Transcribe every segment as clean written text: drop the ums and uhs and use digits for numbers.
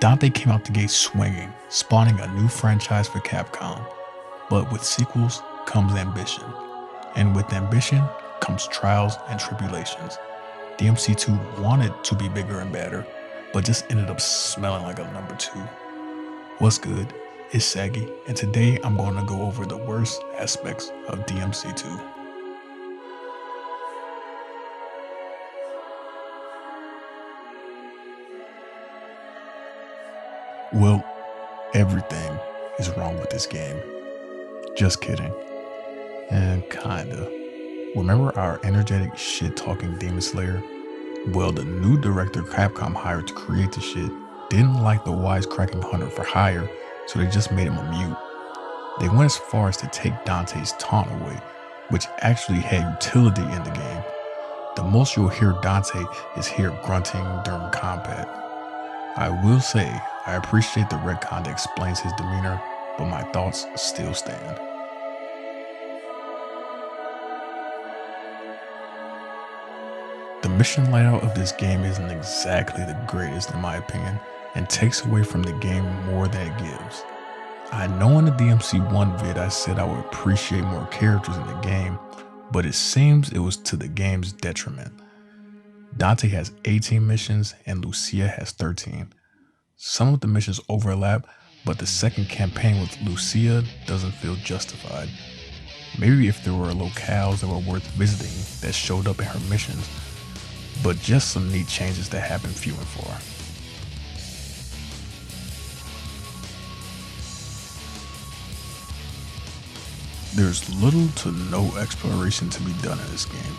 Dante came out the gate swinging, spawning a new franchise for Capcom. But with sequels comes ambition. And with ambition comes trials and tribulations. DMC2 wanted to be bigger and better, but just ended up smelling like a number 2. What's good? It's Saggi, and today I'm going to go over the worst aspects of DMC2. Well, everything is wrong with this game. Just kidding. And kinda. Remember our energetic shit-talking Demon Slayer? Well, the new director Capcom hired to create the shit didn't like the wisecracking hunter for hire, so they just made him a mute. They went as far as to take Dante's taunt away, which actually had utility in the game. The most you'll hear Dante is here grunting during combat. I will say, I appreciate the retcon that explains his demeanor, but my thoughts still stand. The mission layout of this game isn't exactly the greatest in my opinion, and takes away from the game more than it gives. I know in the DMC1 vid I said I would appreciate more characters in the game, but it seems it was to the game's detriment. Dante has 18 missions and Lucia has 13. Some of the missions overlap, but the second campaign with Lucia doesn't feel justified. Maybe if there were locales that were worth visiting that showed up in her missions, but just some neat changes that happen few and far. There's little to no exploration to be done in this game.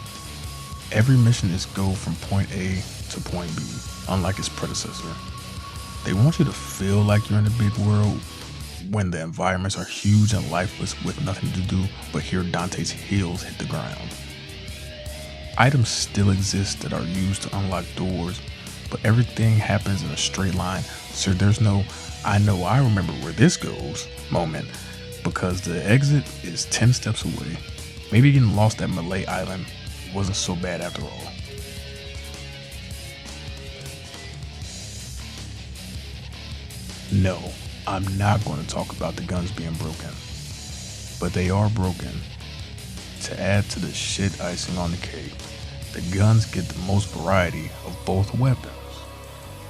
Every mission is go from point A to point B, unlike its predecessor. They want you to feel like you're in a big world when the environments are huge and lifeless with nothing to do but hear Dante's heels hit the ground. Items still exist that are used to unlock doors, but everything happens in a straight line, so there's no I know I remember where this goes moment, because the exit is 10 steps away. Maybe getting lost at Malay Island wasn't so bad after all. No, I'm not going to talk about the guns being broken, but they are broken. To add to the shit icing on the cake, the guns get the most variety of both weapons.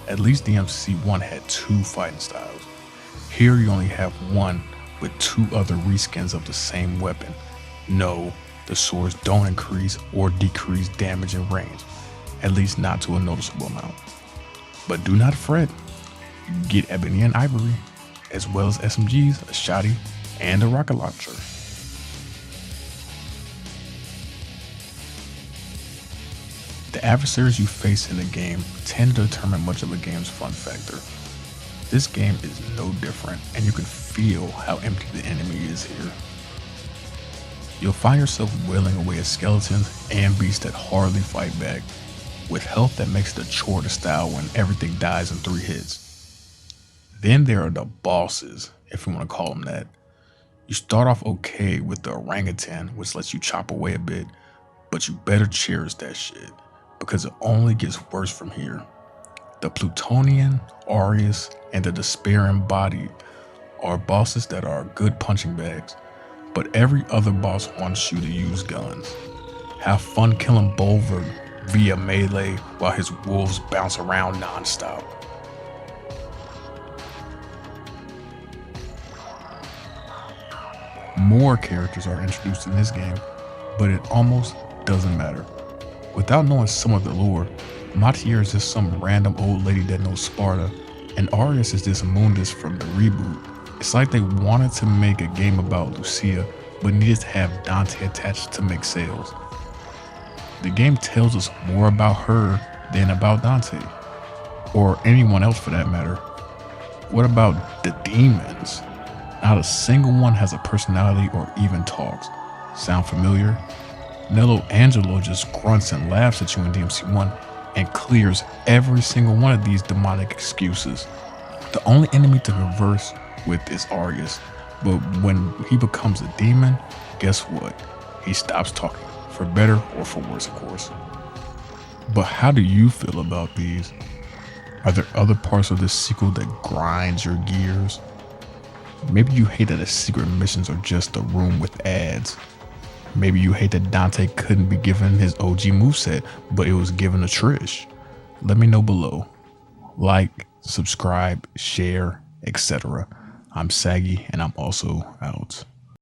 At least DMC1 had 2 fighting styles. Here you only have one with 2 other reskins of the same weapon. No, the swords don't increase or decrease damage and range, at least not to a noticeable amount. But do not fret, you get ebony and ivory, as well as SMGs, a shotty, and a rocket launcher. The adversaries you face in the game tend to determine much of a game's fun factor. This game is no different, and you can feel how empty the enemy is here. You'll find yourself wailing away at skeletons and beasts that hardly fight back, with health that makes it a chore to style when everything dies in 3 hits. Then there are the bosses, if you want to call them that. You start off okay with the orangutan, which lets you chop away a bit, but you better cherish that shit, because it only gets worse from here. The Plutonian, Aureus, and the Despair Embodied are bosses that are good punching bags, but every other boss wants you to use guns. Have fun killing Bolver via melee while his wolves bounce around non-stop. More characters are introduced in this game, but it almost doesn't matter. Without knowing some of the lore, Matier is just some random old lady that knows Sparta, and Aureus is this Mundus from the reboot. It's like they wanted to make a game about Lucia, but needed to have Dante attached to make sales. The game tells us more about her than about Dante, or anyone else for that matter. What about the demons? Not a single one has a personality or even talks. Sound familiar? Nello Angelo just grunts and laughs at you in DMC1 and clears every single one of these demonic excuses. The only enemy to converse with is Aureus, but when he becomes a demon, guess what? He stops talking, for better or for worse, of course. But how do you feel about these? Are there other parts of this sequel that grinds your gears? Maybe you hate that the secret missions are just a room with ads. Maybe you hate that Dante couldn't be given his OG moveset, but it was given to Trish. Let me know below. Like, subscribe, share, etc. I'm Saggi, and I'm also out.